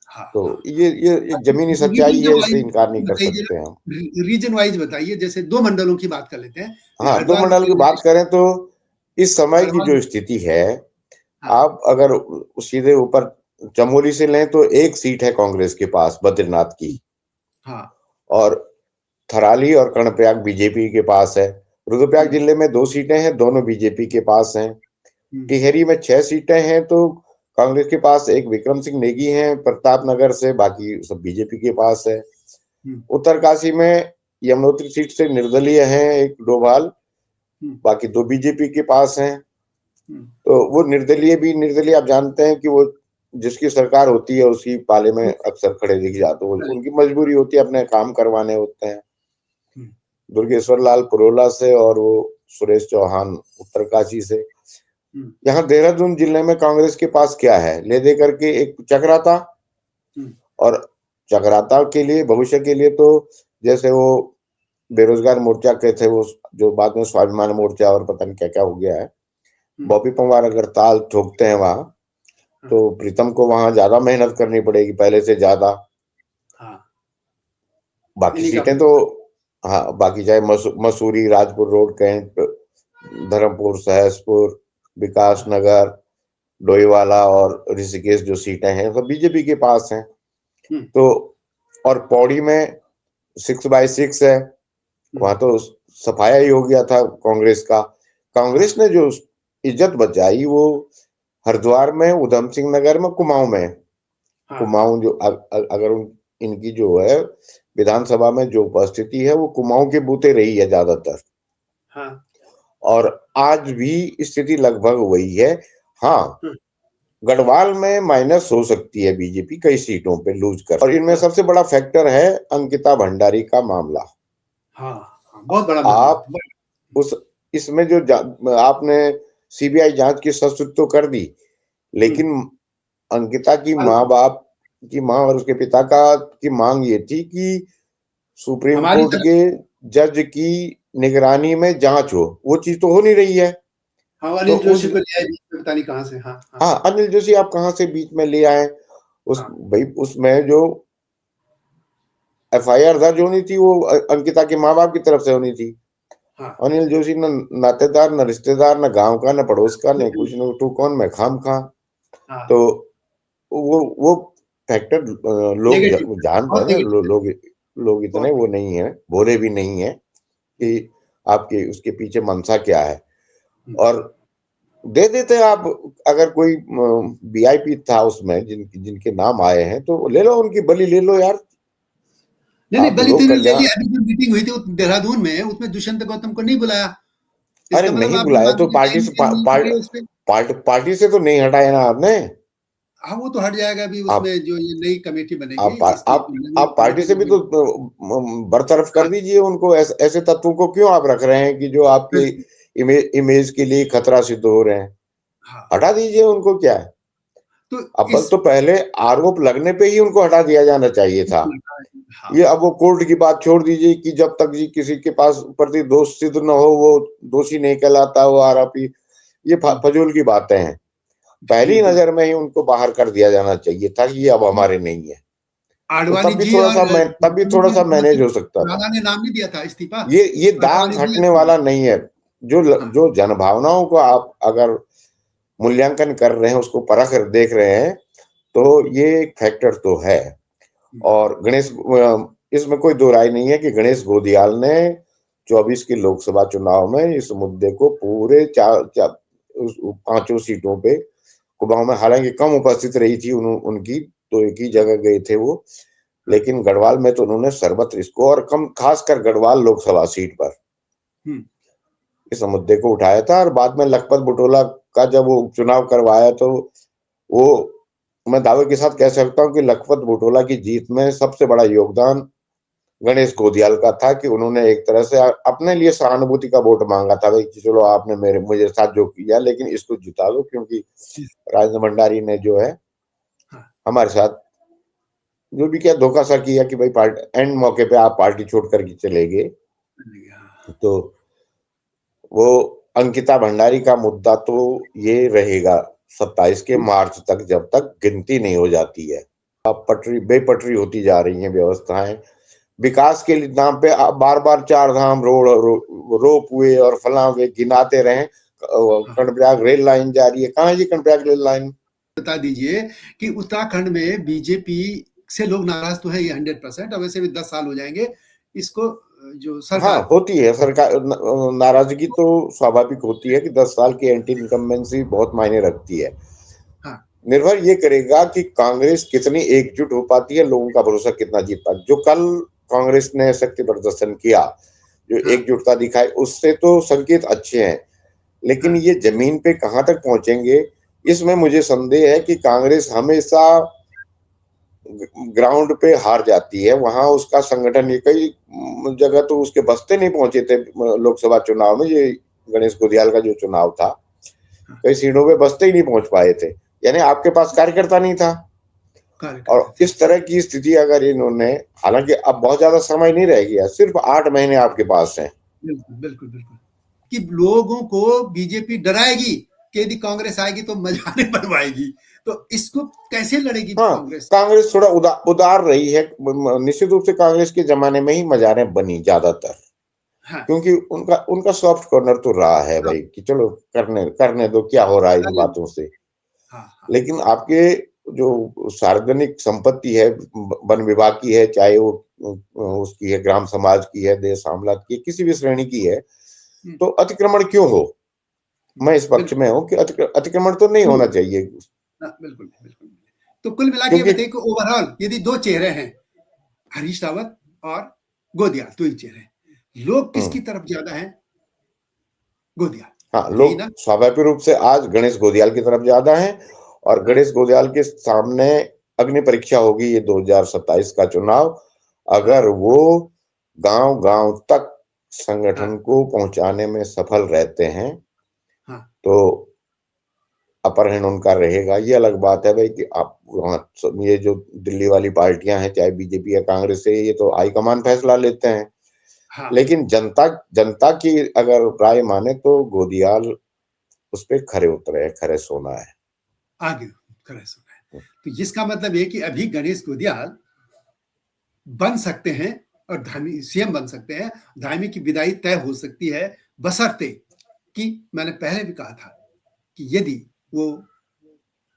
Speaker 1: हाँ,
Speaker 2: तो
Speaker 1: हाँ।
Speaker 2: ये एक जमीनी सच्चाई
Speaker 1: रीजन
Speaker 2: है, इससे
Speaker 1: वाइज़
Speaker 2: इनकार नहीं कर
Speaker 1: बताइए
Speaker 2: सकते हम।
Speaker 1: ज़रा, रीजन वाइज़ बताइए, जैसे 2 मंडलों की बात कर लेते हैं। ये
Speaker 2: हाँ, दो
Speaker 1: हरिद्वार
Speaker 2: मंडल की बात करें तो इस समय की
Speaker 1: गढ़वाल।
Speaker 2: जो स्थिति है,
Speaker 1: हाँ,
Speaker 2: आप अगर सीधे ऊपर चमोली से लें तो एक सीट है कांग्रेस के पास बद्रीनाथ की,
Speaker 1: हुँ, हाँ,
Speaker 2: और थराली और कर्णप्रयाग बीजेपी के पास है। रुद्रप्रयाग
Speaker 1: हुँ,
Speaker 2: जिले में 2 सीटें हैं, दोनों बीजेपी के पास हैं।
Speaker 1: हुँ,
Speaker 2: टिहरी में 6 सीटें हैं तो कांग्रेस के पास एक विक्रम सिंह नेगी हैं प्रतापनगर से, बाकी सब बीजेपी के पास है।
Speaker 1: हुँ,
Speaker 2: उत्तरकाशी में यमुनोत्री सीट से निर्दलीय हैं एक डोभाल,
Speaker 1: हुँ,
Speaker 2: बाकी 2 बीजेपी के पास हैं।
Speaker 1: हुँ,
Speaker 2: तो वो निर्दलीय आप जानते हैं कि वो जिसकी सरकार होती है उसी पाले में अक्सर खड़े दिख जाते हैं,
Speaker 1: चलिए।
Speaker 2: उनकी मजबूरी होती है, अपने काम करवाने होते हैं।
Speaker 1: हुँ,
Speaker 2: दुर्गेश्वर लाल पुरोला से और वो सुरेश चौहान उत्तरकाशी से।
Speaker 1: हुँ,
Speaker 2: यहाँ देहरादून जिले में कांग्रेस के पास क्या है, ले दे करके एक चक्राता,
Speaker 1: हुँ,
Speaker 2: और चक्राता के लिए भविष्य के लिए तो जैसे वो बेरोजगार मोर्चा के थे, वो जो बाद में स्वाभिमान मोर्चा और पता नहीं क्या क्या हो गया है।
Speaker 1: हुँ,
Speaker 2: बॉबी पंवार अगर ताल ठोकते हैं वहां,
Speaker 1: हाँ,
Speaker 2: तो प्रीतम को वहां ज्यादा मेहनत करनी पड़ेगी पहले से ज्यादा।
Speaker 1: हाँ,
Speaker 2: बाकी
Speaker 1: इन्हीं का
Speaker 2: सीटें तो, हाँ, बाकी चाहे मसूरी, राजपुर रोड, कैंट, धर्मपुर, सहसपुर, विकास
Speaker 1: हाँ,
Speaker 2: नगर, डोईवाला और ऋषिकेश जो सीटें हैं सब बीजेपी के पास हैं।
Speaker 1: हुँ,
Speaker 2: तो और पौड़ी में 6x6 है,
Speaker 1: हुँ,
Speaker 2: वहां तो सफाया ही हो गया था कांग्रेस का।
Speaker 1: हाँ,
Speaker 2: कांग्रेस ने जो इज्जत बचाई वो हरिद्वार में, उधम सिंह नगर में, कुमाऊं में।
Speaker 1: हाँ,
Speaker 2: कुमाऊं जो अगर इनकी जो है विधानसभा में जो उपस्थिति है वो कुमाऊं के बूते रही है ज्यादातर,
Speaker 1: हाँ,
Speaker 2: और आज भी स्थिति लगभग वही है। हाँ,
Speaker 1: हुँ,
Speaker 2: गढ़वाल में माइनस हो सकती है बीजेपी कई सीटों पे लूज कर, और इनमें
Speaker 1: हाँ,
Speaker 2: सबसे बड़ा फैक्टर है अंकिता भंडारी का मामला।
Speaker 1: हाँ, हाँ, बहुत बड़ा मामला
Speaker 2: आप
Speaker 1: था।
Speaker 2: उस इसमें जो आपने सीबीआई जांच की सब्सिट्यूट तो कर दी,
Speaker 1: हुँ,
Speaker 2: लेकिन अंकिता की
Speaker 1: अल
Speaker 2: माँ बाप की माँ और उसके पिता का की मांग ये थी कि सुप्रीम
Speaker 1: हमारी
Speaker 2: कोर्ट
Speaker 1: तरफ।
Speaker 2: के जज की निगरानी में जांच हो, वो चीज तो हो नहीं रही है।
Speaker 1: हाँ,
Speaker 2: तो
Speaker 1: अनिल
Speaker 2: उस
Speaker 1: जोशी को ले आए बीच में, पता नहीं कहाँ से। हाँ, हाँ,
Speaker 2: हाँ, अनिल जोशी आप कहाँ से बीच में ले आए? उस
Speaker 1: हाँ,
Speaker 2: भाई उसमें जो एफआईआर दर्ज होनी थी वो अंकिता के माँ बाप की तरफ से होनी थी।
Speaker 1: हाँ,
Speaker 2: अनिल जोशी न नातेदार, न रिश्तेदार, न गांव का, न पड़ोस का, न
Speaker 1: बिल्कुल।
Speaker 2: कुछ, न टू कौन, मैं खाम खा।
Speaker 1: हाँ,
Speaker 2: तो वो फैक्टर लोग
Speaker 1: नेगेटिव,
Speaker 2: जान रहे
Speaker 1: बहुत
Speaker 2: हैं ना,
Speaker 1: नेगेटिव,
Speaker 2: लोग इतने
Speaker 1: बहुत
Speaker 2: वो नहीं है, भोले भी नहीं है
Speaker 1: हुँ,
Speaker 2: कि आपके उसके पीछे मंशा क्या है।
Speaker 1: हुँ।
Speaker 2: और दे देते हैं आप, अगर कोई वीआईपी था उसमें जिनके नाम आए हैं तो ले लो, उनकी बलि ले लो यार।
Speaker 1: नहीं, नहीं,
Speaker 2: आप
Speaker 1: बलि तो
Speaker 2: लोक
Speaker 1: इन्होंने ले
Speaker 2: कल्याण,
Speaker 1: लिया। अभी जो मीटिंग हुई थी वो देहरादून में, उसमें दुष्यंत गौतम को नहीं बुलाया।
Speaker 2: अरे
Speaker 1: इसका मतलब
Speaker 2: नहीं
Speaker 1: आप ये
Speaker 2: बुलाए
Speaker 1: मान
Speaker 2: तो
Speaker 1: लीजिए टाइम फ्रेम नहीं कर रही है उसपे।
Speaker 2: पार्टी से तो नहीं हटाया ना आपने।
Speaker 1: हाँ, वो तो हट जाएगा अभी
Speaker 2: आप
Speaker 1: उसमें जो ये नई कमेटी बनेगी,
Speaker 2: आप
Speaker 1: इसकी
Speaker 2: आप
Speaker 1: नई
Speaker 2: आप पार्टी
Speaker 1: कमेटी
Speaker 2: से
Speaker 1: जो
Speaker 2: भी तो
Speaker 1: बनेगी।
Speaker 2: बरतरफ कर
Speaker 1: हाँ,
Speaker 2: दीजिए उनको। ऐसे तत्वों को क्यों आप रख रहे हैं कि जो आपके
Speaker 1: बिल्कुल,
Speaker 2: इमेज के लिए खतरा सिद्ध हो रहे हैं?
Speaker 1: हाँ,
Speaker 2: हटा दीजिए उनको, क्या है।
Speaker 1: तो
Speaker 2: अब
Speaker 1: इस
Speaker 2: तो पहले आरोप लगने पे ही उनको हटा दिया जाना चाहिए था।
Speaker 1: बिल्कुल हाँ,
Speaker 2: ये अब वो कोर्ट की बात छोड़ दीजिए कि जब तक जी किसी के पास प्रति दोष सिद्ध न हो वो दोषी नहीं कहलाता, वो आरोपी। ये
Speaker 1: हुँ,
Speaker 2: फजूल की बातें हैं। पहली
Speaker 1: बिल्कुल।
Speaker 2: नजर में ही उनको बाहर कर दिया जाना चाहिए था कि ये अब हमारे नहीं है। तो
Speaker 1: आडवाणी जी और
Speaker 2: तब भी
Speaker 1: आडवाणी
Speaker 2: थोड़ा
Speaker 1: जी
Speaker 2: सा
Speaker 1: और
Speaker 2: मैनेज हो सकता था।
Speaker 1: राणा ने नाम नहीं दिया था इस्तीफा,
Speaker 2: ये दाग
Speaker 1: आडवाणी दिया
Speaker 2: हटने
Speaker 1: था।
Speaker 2: वाला नहीं है।
Speaker 1: हाँ,
Speaker 2: जो जनभावनाओं को आप अगर मूल्यांकन कर रहे हैं, उसको परख कर देख रहे हैं, तो ये एक फैक्टर तो है।
Speaker 1: हाँ,
Speaker 2: और इसमें कोई दो राय नहीं है कि गणेश गोदियाल ने 24 के लोकसभा चुनाव में इस मुद्दे को पूरे पांचों सीटों पे कुमाऊं में, हालांकि कम उपस्थित रही थी उनकी, तो एक ही
Speaker 1: हाँ,
Speaker 2: जगह गए थे वो,
Speaker 1: हाँ,
Speaker 2: लेकिन गढ़वाल में तो उन्होंने सर्वत्र इसको, और कम खासकर गढ़वाल लोकसभा सीट पर
Speaker 1: हुँ,
Speaker 2: इस मुद्दे को उठाया था। और बाद में लखपत बुटोला का जब वो उपचुनाव करवाया, तो वो, मैं दावे के साथ कह सकता हूं कि लखपत बुटोला की जीत में सबसे बड़ा योगदान गणेश गोदियाल का था, कि उन्होंने एक तरह से अपने लिए सहानुभूति का वोट मांगा था, भाई कि चलो आपने मुझे साथ जो किया, लेकिन इसको जिता दो, क्योंकि राजेंद्र भंडारी ने जो है
Speaker 1: हाँ,
Speaker 2: हमारे साथ जो भी क्या धोखा सा किया कि भाई पार्टी एंड मौके पे आप पार्टी छोड़ करके चले गए।
Speaker 1: हाँ,
Speaker 2: तो वो अंकिता भंडारी का मुद्दा तो ये रहेगा 27 के
Speaker 1: हुँ,
Speaker 2: मार्च तक, जब तक गिनती नहीं हो जाती है। अब बेपटरी होती जा रही हैं व्यवस्थाएं। विकास के नाम पे बार बार चार धाम रोप हुए और फला हुए गिनाते रहे।
Speaker 1: हाँ।
Speaker 2: कर्णप्रयाग रेल लाइन जा रही है, कहाँ है जी कर्णप्रयाग रेल लाइन?
Speaker 1: बता दीजिए कि उत्तराखंड में बीजेपी से लोग नाराज तो है, ये 100%। अब वैसे भी 10 साल हो जाएंगे इसको, जो
Speaker 2: हाँ,
Speaker 1: सरकार
Speaker 2: होती है सरकार नाराजगी तो स्वाभाविक होती है कि 10 साल की एंटी इनकम्बेंसी बहुत मायने रखती है।
Speaker 1: हाँ,
Speaker 2: निर्भर ये करेगा कि कांग्रेस कितनी एकजुट हो पाती है, लोगों का भरोसा कितना जीत पाती। जो कल कांग्रेस ने शक्ति प्रदर्शन किया, जो
Speaker 1: हाँ,
Speaker 2: एकजुटता दिखाई, उससे तो संकेत अच्छे हैं, लेकिन
Speaker 1: हाँ,
Speaker 2: ये जमीन पे कहां तक पहुंचेंगे, इसमें मुझे संदेह है। कि कांग्रेस हमेशा ग्राउंड पे हार जाती है, वहां उसका संगठन, ये कई जगह तो उसके बस्ते नहीं पहुंचे थे लोकसभा चुनाव में। ये गणेश गोदियाल का जो चुनाव था,
Speaker 1: हाँ,
Speaker 2: कई सीटों पे बस्ते ही नहीं पहुंच पाए थे, यानी आपके पास कार्यकर्ता नहीं था। और
Speaker 1: कार्यकर्ता थे।
Speaker 2: इस तरह की स्थिति अगर इन्होंने, हालांकि अब बहुत ज्यादा समय नहीं रह गया, सिर्फ 8 महीने आपके पास हैं।
Speaker 1: बिल्कुल, बिल्कुल, बिल्कुल। कि लोगों को बीजेपी डराएगी कि यदि कांग्रेस आएगी तो मजारे बनवाएगी, तो इसको कैसे लड़ेगी
Speaker 2: हाँ,
Speaker 1: कांग्रेस?
Speaker 2: कांग्रेस थोड़ा उदार रही है। निश्चित रूप से कांग्रेस के जमाने में ही मजारें बनी ज्यादातर,
Speaker 1: हाँ,
Speaker 2: क्योंकि उनका उनका सॉफ्ट कॉर्नर तो रहा है
Speaker 1: हाँ,
Speaker 2: भाई, कि चलो करने करने दो, क्या हो रहा है इन बातों से।
Speaker 1: हाँ, हाँ,
Speaker 2: लेकिन आपके जो सार्वजनिक संपत्ति है, वन विभाग की है, चाहे वो उसकी है, ग्राम समाज की है, देश मामलात की है, किसी भी श्रेणी की है,
Speaker 1: हुँ,
Speaker 2: तो अतिक्रमण क्यों हो? मैं इस पक्ष
Speaker 1: बिल्कुल,
Speaker 2: में हूं कि अतिक्रमण तो नहीं होना चाहिए।
Speaker 1: हाँ, बिल्कुल, बिल्कुल। तो कुल मिला के ये
Speaker 2: क्योंकि
Speaker 1: बताइए कि ओवरऑल यदि 2 चेहरे हैं, हरीश रावत और गोदियाल, 2 ही चेहरे हैं, लोग किसकी तरफ ज़्यादा हैं? गोदियाल,
Speaker 2: हाँ,
Speaker 1: यही
Speaker 2: लोग
Speaker 1: ना?
Speaker 2: स्वाभाविक रूप से आज गणेश गोदियाल की तरफ ज्यादा हैं। और
Speaker 1: हाँ,
Speaker 2: गणेश गोदियाल के सामने अग्नि परीक्षा होगी ये 2027 का चुनाव।
Speaker 1: हाँ,
Speaker 2: अगर वो गांव गांव तक
Speaker 1: हाँ,
Speaker 2: संगठन को पहुंचाने में सफल रहते हैं,
Speaker 1: हाँ,
Speaker 2: तो अपहरण उनका रहेगा। ये अलग बात है भाई कि आप ये जो दिल्ली वाली पार्टियां हैं, चाहे बीजेपी या कांग्रेस से, ये तो हाईकमान फैसला लेते हैं।
Speaker 1: हाँ,
Speaker 2: लेकिन जनता जनता की अगर राय माने तो गोदियाल उस पे खरे उतरे हैं, खरे सोना है।
Speaker 1: आगे खड़ा सुना है। तो जिसका मतलब है कि अभी गणेश गोदियाल बन सकते हैं और धामी सीएम बन सकते हैं, धामी की विदाई तय हो सकती है, बशर्ते कि मैंने पहले भी कहा था कि यदि वो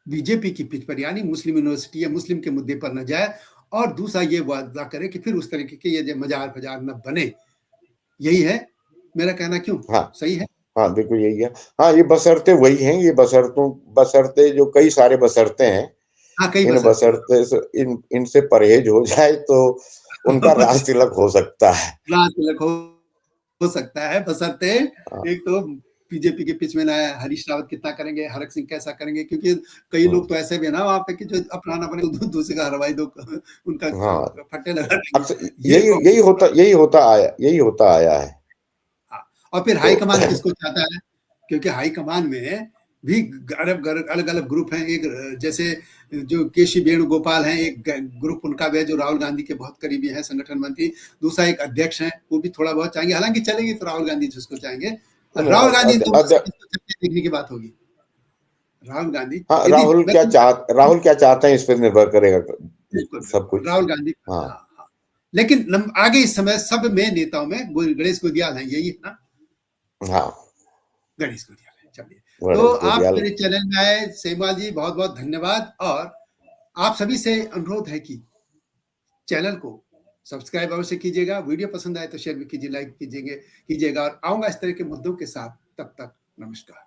Speaker 1: बीजेपी की पिच पर यानी मुस्लिम यूनिवर्सिटी या मुस्लिम के मुद्दे पर न जाए और दूसरा ये वादा करे कि फिर उस तरीके के ये मजार फजार न बने। यही है मेरा कहना। क्यों
Speaker 2: हाँ,
Speaker 1: सही है?
Speaker 2: हाँ, बिल्कुल यही है। हाँ, ये बशर्ते वही हैं, ये बशर्ते जो कई सारे बशर्ते हैं,
Speaker 1: हाँ, कई
Speaker 2: इन
Speaker 1: बशर्ते हैं।
Speaker 2: बशर्ते से इनसे परहेज हो जाए तो उनका राज तिलक हो सकता है।
Speaker 1: राज तिलक हो सकता है, बशर्ते
Speaker 2: हाँ,
Speaker 1: एक तो बीजेपी के पिच में लाया, हरीश रावत कितना करेंगे, हरक सिंह कैसा करेंगे, क्योंकि कई लोग तो ऐसे भी है ना वहाँ पे कि जो अपना ना बने दूसरे का हलवाई दो उनका
Speaker 2: हाँ,
Speaker 1: फट्टे लगा देंगे। ये
Speaker 2: यही यही होता आया है।
Speaker 1: हाँ, और फिर
Speaker 2: तो
Speaker 1: हाईकमान किसको चाहता है? क्योंकि हाईकमान में भी अलग-अलग ग्रुप हैं। एक जैसे जो केसी वेणुगोपाल हैं, एक ग्रुप उनका भी है जो राहुल गांधी के बहुत करीबी हैं, संगठन मंत्री। दूसरा एक अध्यक्ष हैं, वो भी थोड़ा बहुत चाहेंगे, हालांकि चलेंगे तो राहुल गांधी जिसको चाहेंगे। राहुल गांधी तो देखने की बात होगी। राहुल गांधी
Speaker 2: हाँ,
Speaker 1: यदि
Speaker 2: राहुल क्या चाहते हैं इस पर निर्भर करेगा
Speaker 1: बिल्कुल
Speaker 2: सब कुछ।
Speaker 1: राहुल गांधी।
Speaker 2: हाँ
Speaker 1: हाँ हाँ, लेकिन आगे इस समय सब में नेताओं में गणेश गोदियाल हैं, यही है ना?
Speaker 2: हाँ,
Speaker 1: गणेश गोदियाल है। चलिए, तो
Speaker 2: गणेश
Speaker 1: आप
Speaker 2: गोदियाल।
Speaker 1: मेरे चैनल में आए, सेमवाल जी बहुत बहुत धन्यवाद। और आप सभी से अनुरोध है कि चैनल को सब्सक्राइब अवश्य कीजिएगा, वीडियो पसंद आए तो शेयर भी कीजिए, लाइक कीजिएगा। और आऊंगा इस तरह के मुद्दों के साथ। तब तक नमस्कार।